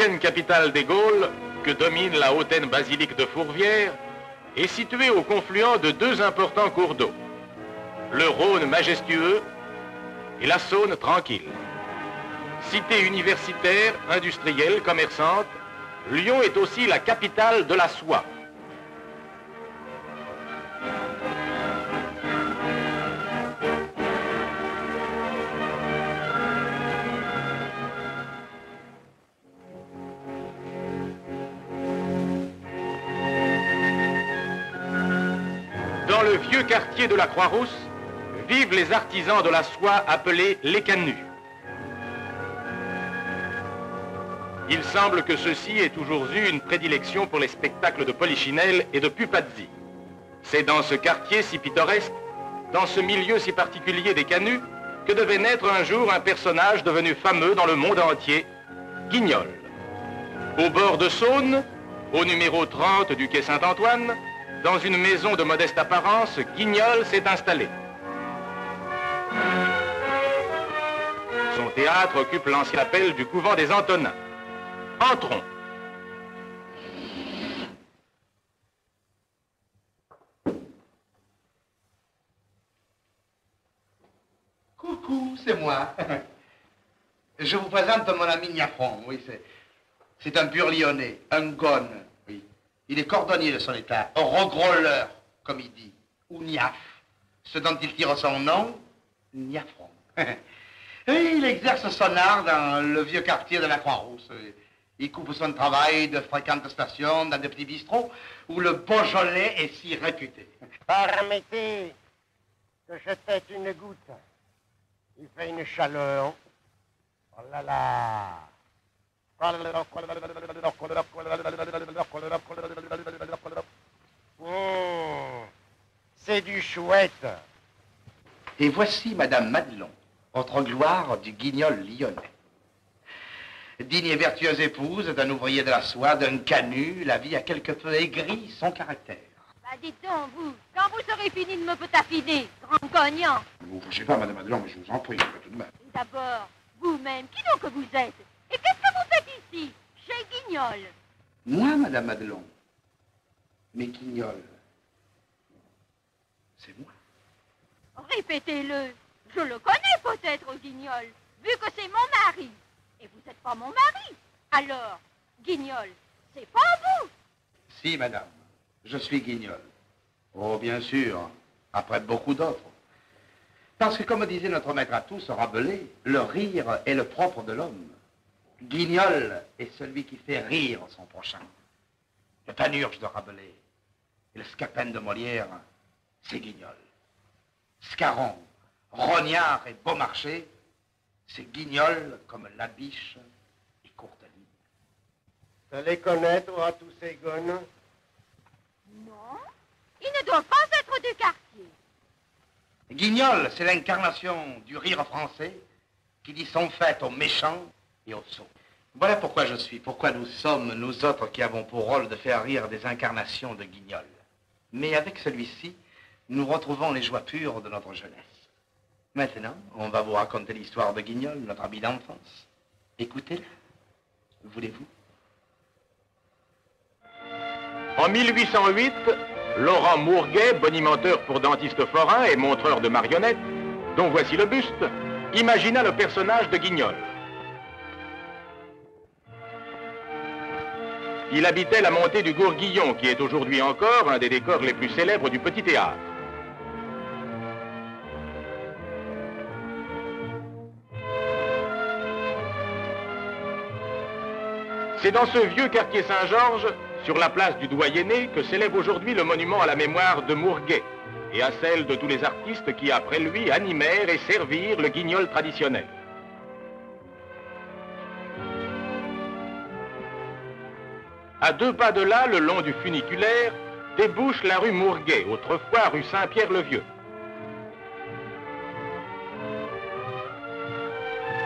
L'ancienne capitale des Gaules, que domine la hautaine basilique de Fourvière, est située au confluent de deux importants cours d'eau, le Rhône majestueux et la Saône tranquille. Cité universitaire, industrielle, commerçante, Lyon est aussi la capitale de la soie. Dans le vieux quartier de la Croix-Rousse, vivent les artisans de la soie appelés les canuts. Il semble que ceux-ci aient toujours eu une prédilection pour les spectacles de polichinelle et de pupazzi. C'est dans ce quartier si pittoresque, dans ce milieu si particulier des canuts, que devait naître un jour un personnage devenu fameux dans le monde entier, Guignol. Au bord de Saône, au numéro 30 du quai Saint-Antoine, dans une maison de modeste apparence, Guignol s'est installé. Son théâtre occupe l'ancien appel du couvent des Antonins. Entrons. Coucou, c'est moi. Je vous présente mon ami Niafron. Oui, c'est un pur Lyonnais, un gonne. Oui. Il est cordonnier de son état, un regrôleur, comme il dit, ou Niaf. Ce dont il tire son nom, Niafron. Et il exerce son art dans le vieux quartier de la Croix-Rousse. Il coupe son travail de fréquentes stations dans des petits bistrots où le Beaujolais est si réputé. Permettez que je tête une goutte. Il fait une chaleur. Oh là là. C'est du chouette. Et voici Madame Madelon, autre gloire du Guignol lyonnais. Digne et vertueuse épouse d'un ouvrier de la soie, d'un canut, la vie a quelque peu aigri son caractère. Bah dites donc, vous, quand vous serez fini de me potafiner, grand cognant. Ne vous fâchez pas, Madame Madelon, mais je vous en prie, tout de même. Et d'abord, vous-même, qui donc que vous êtes? Et qu'est-ce que vous faites ici, chez Guignol? Moi, Madame Madelon, mais Guignol, c'est moi. Répétez-le. Je le connais peut-être, Guignol, vu que c'est mon mari. Et vous n'êtes pas mon mari. Alors, Guignol, c'est pas vous. Si, madame, je suis Guignol. Oh, bien sûr, après beaucoup d'autres. Parce que, comme disait notre maître à tous, Rabelais, le rire est le propre de l'homme. Guignol est celui qui fait rire son prochain. Le Panurge de Rabelais et le Scapin de Molière, c'est Guignol. Scarron, Rognard et Beaumarchais, c'est Guignol comme Labiche et Courteline. Vous les connaître, toi, tous ces gonnes? Non, ils ne doivent pas être du quartier. Guignol, c'est l'incarnation du rire français qui dit son fait aux méchants et aux sots. Voilà pourquoi nous sommes, nous autres, qui avons pour rôle de faire rire des incarnations de Guignol. Mais avec celui-ci, nous retrouvons les joies pures de notre jeunesse. Maintenant, on va vous raconter l'histoire de Guignol, notre ami d'enfance. Écoutez-la. Voulez-vous? En 1808, Laurent Mourguet, bonimenteur pour dentiste forain et montreur de marionnettes, dont voici le buste, imagina le personnage de Guignol. Il habitait la montée du Gourguillon, qui est aujourd'hui encore un des décors les plus célèbres du petit théâtre. C'est dans ce vieux quartier Saint-Georges, sur la place du Doyenné, que s'élève aujourd'hui le monument à la mémoire de Mourguet et à celle de tous les artistes qui, après lui, animèrent et servirent le guignol traditionnel. À 2 pas de là, le long du funiculaire, débouche la rue Mourguet, autrefois rue Saint-Pierre-le-Vieux.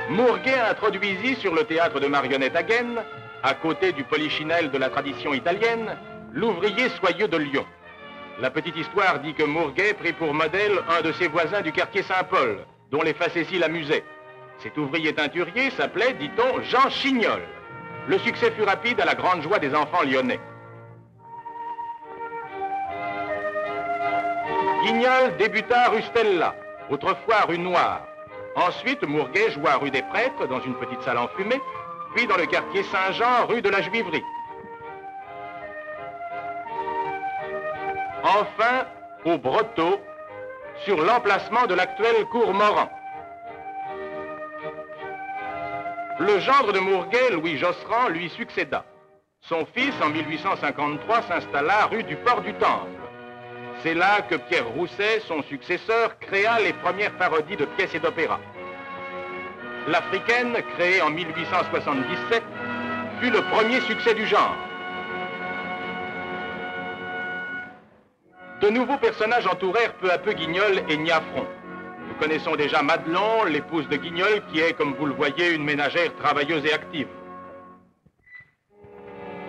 Mourguet introduisit sur le théâtre de marionnettes à Gaine, à côté du polichinelle de la tradition italienne, l'ouvrier soyeux de Lyon. La petite histoire dit que Mourguet prit pour modèle un de ses voisins du quartier Saint-Paul, dont les facéties l'amusaient. Cet ouvrier teinturier s'appelait, dit-on, Jean Chignol. Le succès fut rapide à la grande joie des enfants lyonnais. Guignol débuta rue Stella, autrefois rue Noire. Ensuite, Mourguet joua rue des Prêtres, dans une petite salle enfumée, puis dans le quartier Saint-Jean, rue de la Juiverie. Enfin, au Brotteau, sur l'emplacement de l'actuelle cour Morand. Le gendre de Mourguet, Louis Josserand, lui succéda. Son fils, en 1853, s'installa rue du Port du Temple. C'est là que Pierre Rousset, son successeur, créa les premières parodies de pièces et d'opéras. L'Africaine, créée en 1877, fut le premier succès du genre. De nouveaux personnages entourèrent peu à peu Guignol et Niafron. Nous connaissons déjà Madelon, l'épouse de Guignol, qui est, comme vous le voyez, une ménagère travailleuse et active.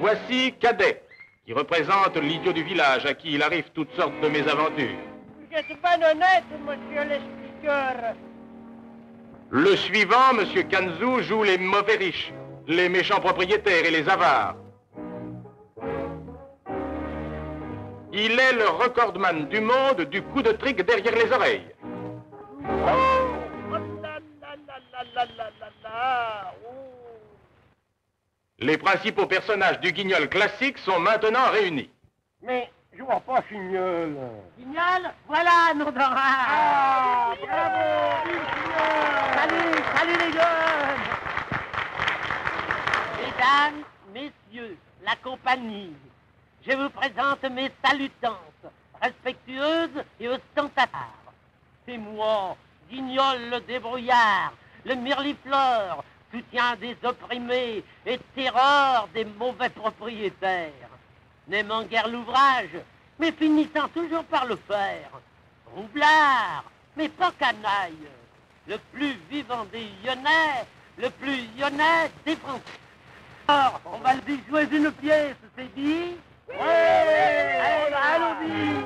Voici Cadet, qui représente l'idiot du village, à qui il arrive toutes sortes de mésaventures. Vous êtes pas honnête, monsieur l'expliqueur. Le suivant, monsieur Kanzou, joue les mauvais riches, les méchants propriétaires et les avares. Il est le recordman du monde du coup de trick derrière les oreilles. Oh là là là là là là là là. Oh. Les principaux personnages du Guignol classique sont maintenant réunis. Mais je vois pas Guignol. Guignol, voilà nos dorades. Ah, bravo, Salut, salut les jeunes. Mesdames, messieurs, la compagnie, je vous présente mes salutances, respectueuses et ostentatoires. C'est moi, Guignol le débrouillard, le mirlifleur, soutien des opprimés et terreur des mauvais propriétaires. N'aimant guère l'ouvrage, mais finissant toujours par le faire. Roublard, mais pas canaille. Le plus vivant des Lyonnais, le plus lyonnais des Français. Alors, on va lui jouer une pièce, c'est dit? Ouais! Allons-y!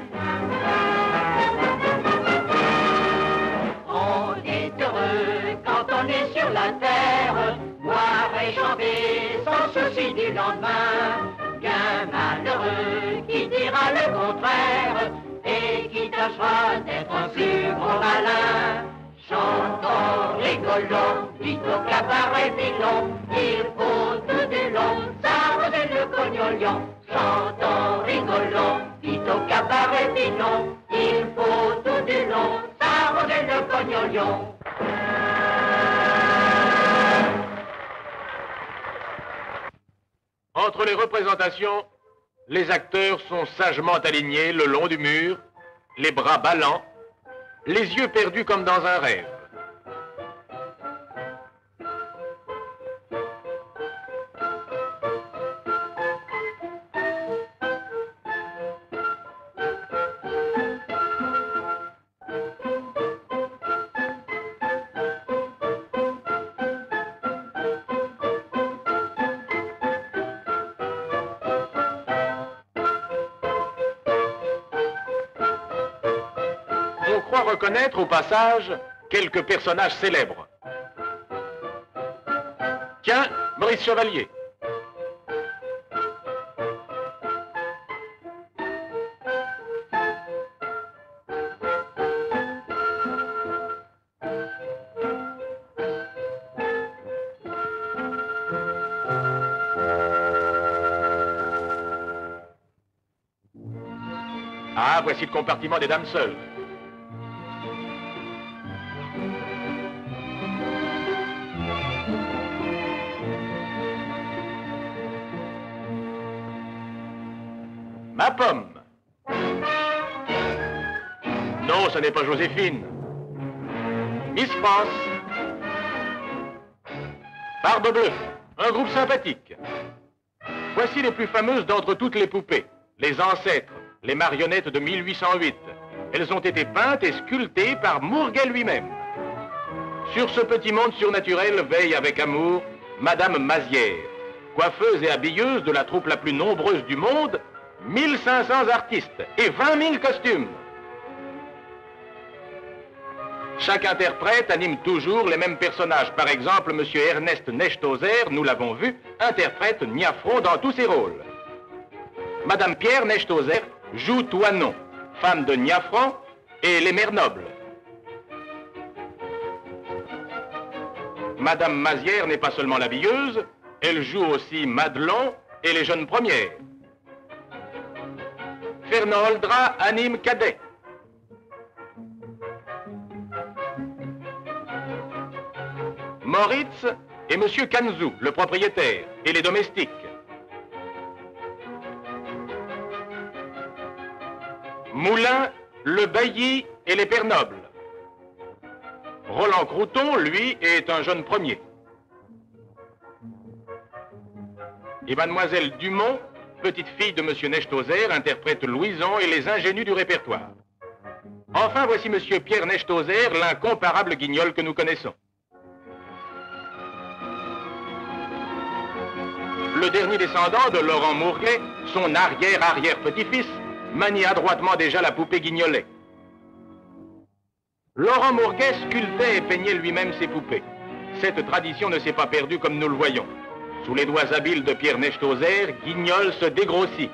On est heureux quand on est sur la terre, boire et chanter sans souci du lendemain. Bien malheureux qui dira le contraire et qui tâchera d'être un plus gros malin. Chantons, rigolons, vite au cabaret filon, il faut tout du long, s'arroser le cognolion. Chantons, rigolons, vite au cabaret filon, il faut tout du long, s'arroser le cognolion. Entre les représentations, les acteurs sont sagement alignés le long du mur, les bras ballants, les yeux perdus comme dans un rêve. On croit reconnaître au passage quelques personnages célèbres. Tiens, Maurice Chevalier. Ah, voici le compartiment des dames seules. Ma pomme. Non, ce n'est pas Joséphine. Miss France. Barbe Bleue, un groupe sympathique. Voici les plus fameuses d'entre toutes les poupées, les ancêtres, les marionnettes de 1808. Elles ont été peintes et sculptées par Mourguet lui-même. Sur ce petit monde surnaturel veille avec amour Madame Mazière, coiffeuse et habilleuse de la troupe la plus nombreuse du monde, 1500 artistes et 20 000 costumes. Chaque interprète anime toujours les mêmes personnages. Par exemple, M. Ernest Nechtozer, nous l'avons vu, interprète Niafron dans tous ses rôles. Madame Pierre Nechtozer joue Toinon, femme de Niafron et les mères nobles. Madame Mazière n'est pas seulement l'habilleuse, elle joue aussi Madelon et les jeunes premières. Fernand Oldra anime Cadet. Moritz et Monsieur Kanzou, le propriétaire, et les domestiques. Moulin, le bailli et les pères nobles. Roland Crouton, lui, est un jeune premier. Et Mademoiselle Dumont, petite fille de Monsieur Nechtozer, interprète Louison et les ingénus du répertoire. Enfin, voici Monsieur Pierre Nechtozer, l'incomparable Guignol que nous connaissons. Le dernier descendant de Laurent Mourguet, son arrière-arrière-petit-fils, manie adroitement déjà la poupée Guignolet. Laurent Mourguet sculptait et peignait lui-même ses poupées. Cette tradition ne s'est pas perdue comme nous le voyons. Sous les doigts habiles de Pierre Nechtozer, Guignol se dégrossit.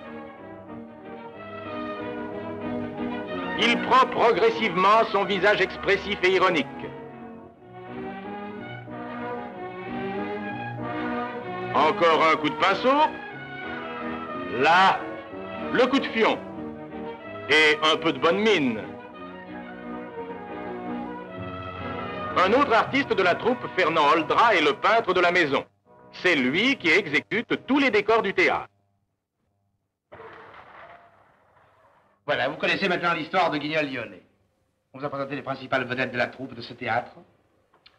Il prend progressivement son visage expressif et ironique. Encore un coup de pinceau. Là, le coup de fion. Et un peu de bonne mine. Un autre artiste de la troupe, Fernand Oldra, est le peintre de la maison. C'est lui qui exécute tous les décors du théâtre. Voilà, vous connaissez maintenant l'histoire de Guignol lyonnais. On vous a présenté les principales vedettes de la troupe de ce théâtre.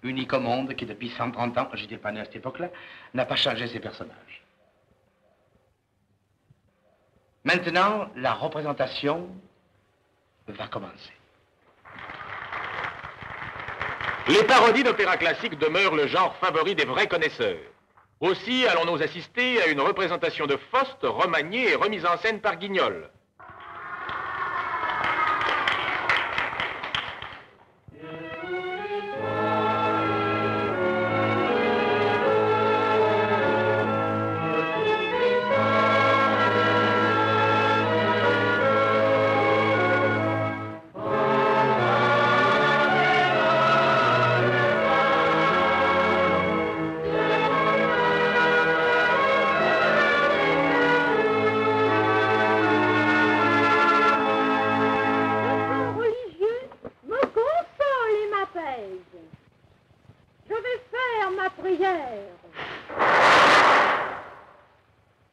Unique au monde qui, depuis 130 ans, j'étais pas né à cette époque-là, n'a pas changé ses personnages. Maintenant, la représentation va commencer. Les parodies d'opéra classique demeurent le genre favori des vrais connaisseurs. Aussi allons-nous assister à une représentation de Faust remaniée et remise en scène par Guignol.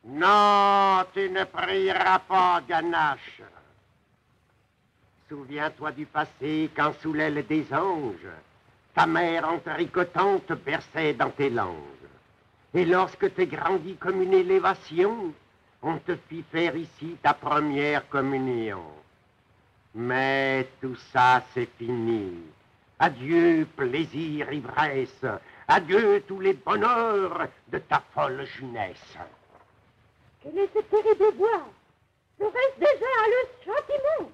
Non, tu ne prieras pas, Ganache. Souviens-toi du passé quand sous l'aile des anges, ta mère en tricotante berçait dans tes langes. Et lorsque t'es grandi comme une élévation, on te fit faire ici ta première communion. Mais tout ça, c'est fini. Adieu, plaisir, ivresse. Adieu, tous les bonheurs de ta folle jeunesse. Quel est ce terrible bois? Je reste déjà à le châtiment.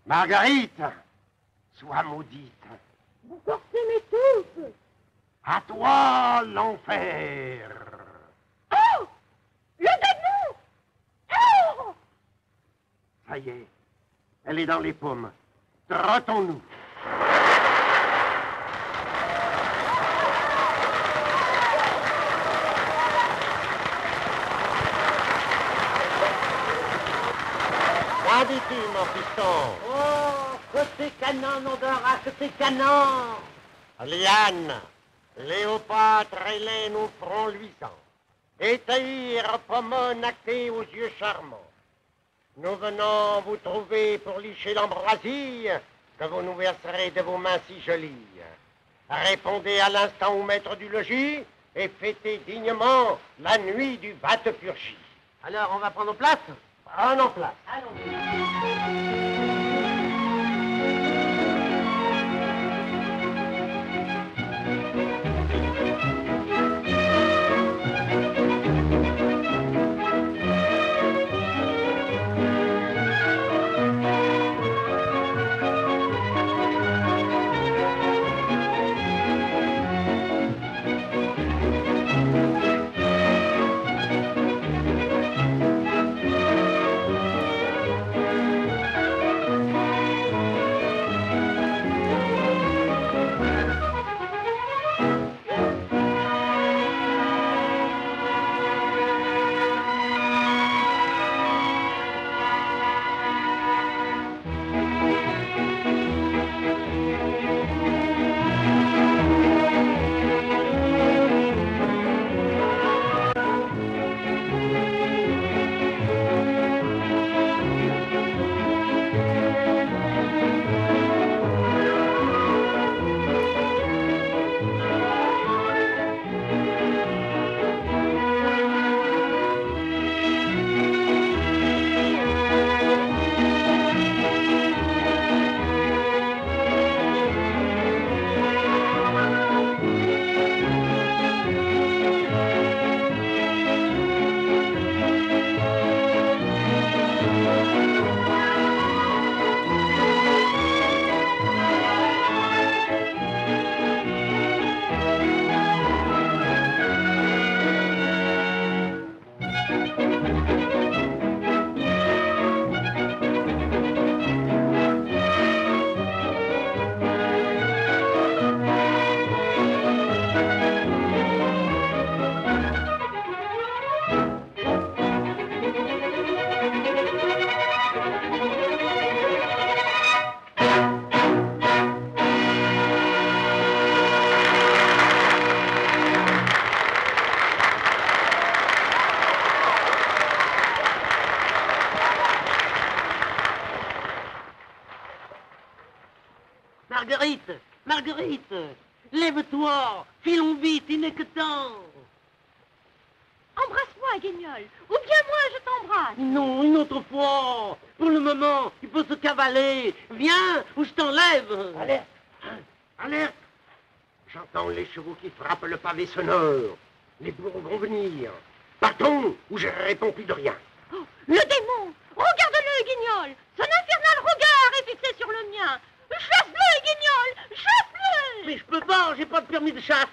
Marguerite, sois maudite. Vous portez mes touffes. À toi, l'enfer. Oh! Le démon! Oh! Ça y est, elle est dans les pommes. Trottons-nous. Qu'en dis-tu, mon fiston? Oh, que c'est canon, nom d'un rat, que c'est canon! Liane, Léopâtre et Hélène nous feront luisant. Étaïr, Pomone, Acté aux yeux charmants. Nous venons vous trouver pour licher l'ambroisie que vous nous verserez de vos mains si jolies. Répondez à l'instant au maître du logis et fêtez dignement la nuit du Vate-Purgie. Alors, on va prendre place? Prenons place. Allons. Marguerite, Marguerite, lève-toi, filons vite, il n'est que temps. Embrasse-moi, Guignol, ou bien moi je t'embrasse. Non, une autre fois. Pour le moment, il faut se cavaler. Viens, ou je t'enlève. Alerte! Alerte! J'entends les chevaux qui frappent le pavé sonore. Les bourreaux vont venir. Partons, ou je réponds plus de rien. Oh, le démon! Regarde-le, Guignol! Son infernal regard est fixé sur le mien! Chasse-le, Guignol! Chasse-le! Mais je peux pas, j'ai pas de permis de chasse.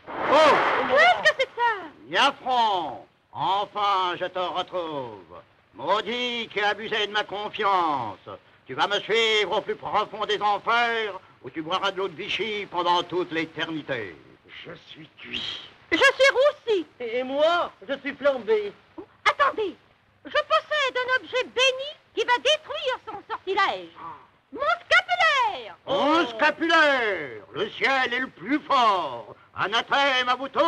Oh! Qu'est-ce que c'est que ça? Yafron, enfin je te retrouve. Maudit qui abusait de ma confiance. Tu vas me suivre au plus profond des enfers, où tu boiras de l'eau de Vichy pendant toute l'éternité. Je suis cuit. Je suis roussi! Et moi, je suis flambé. Oh, attendez! Je possède un objet béni qui va détruire son sortilège! Mon scapulaire! Mon scapulaire, le ciel est le plus fort. Anathème à vous tous.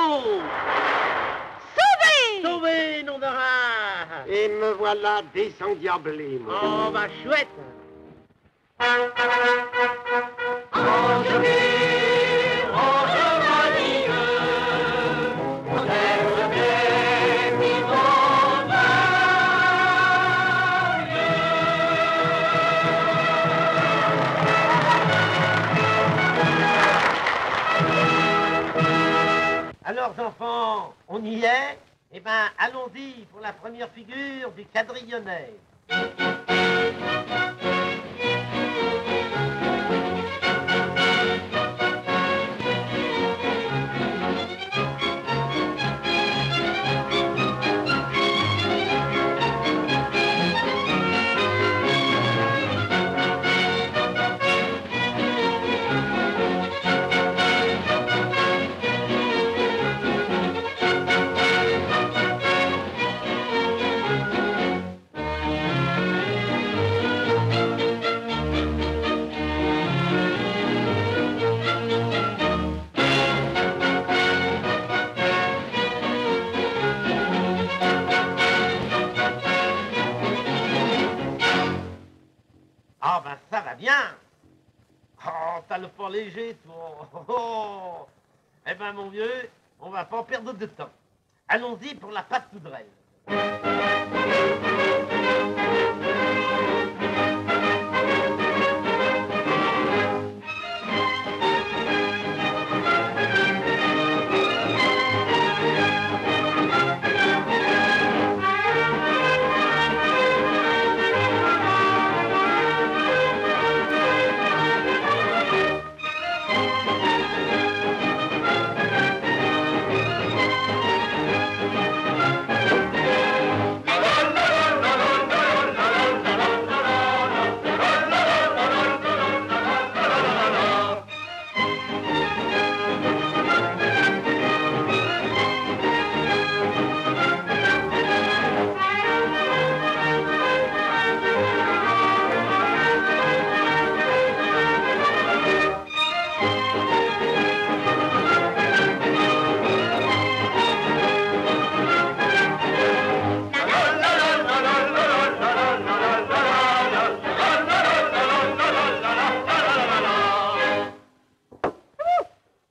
Sauvé! Sauvé, nom de rat. Et me voilà désendiablé, moi. Oh, bah chouette. Alors, enfants, on y est? Eh bien, allons-y pour la première figure du quadrillonnet. Ah, ben ça va bien. Oh, t'as le fort léger, toi. Oh. Eh ben, mon vieux, on va pas perdre de temps. Allons-y pour la pâte poudrelle.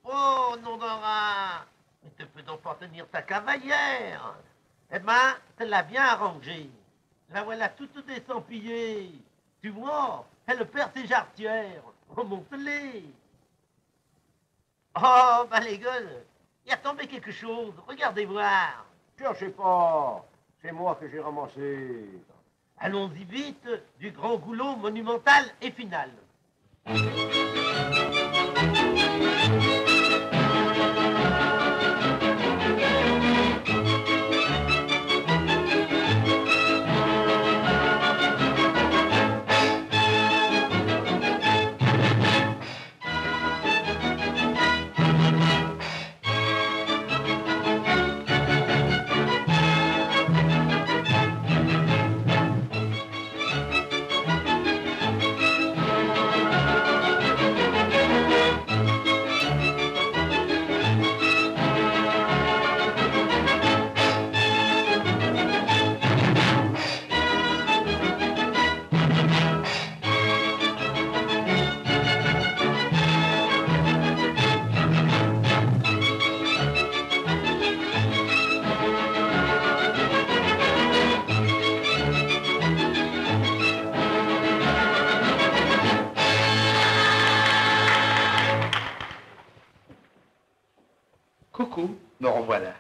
Oh, non d'aura. Mais tu peux donc pas tenir ta cavalière. Eh ben, te l'as bien arrangée. La voilà toute désempillée. Tu vois, elle perd ses jarretières. Remonte-les. Oh, bah les gueules, il a tombé quelque chose. Regardez voir. Cherchez pas. C'est moi que j'ai ramassé. Allons-y vite, du grand goulot monumental et final. Coucou, me revoilà.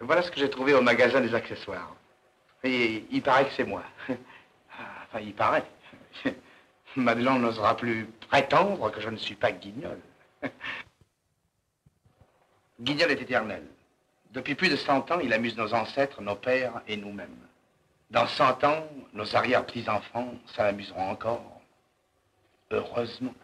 Voilà ce que j'ai trouvé au magasin des accessoires. Et il paraît que c'est moi. Enfin, il paraît. Madelon n'osera plus prétendre que je ne suis pas Guignol. Guignol est éternel. Depuis plus de 100 ans, il amuse nos ancêtres, nos pères et nous-mêmes. Dans 100 ans, nos arrière-petits-enfants s'en amuseront encore. Heureusement.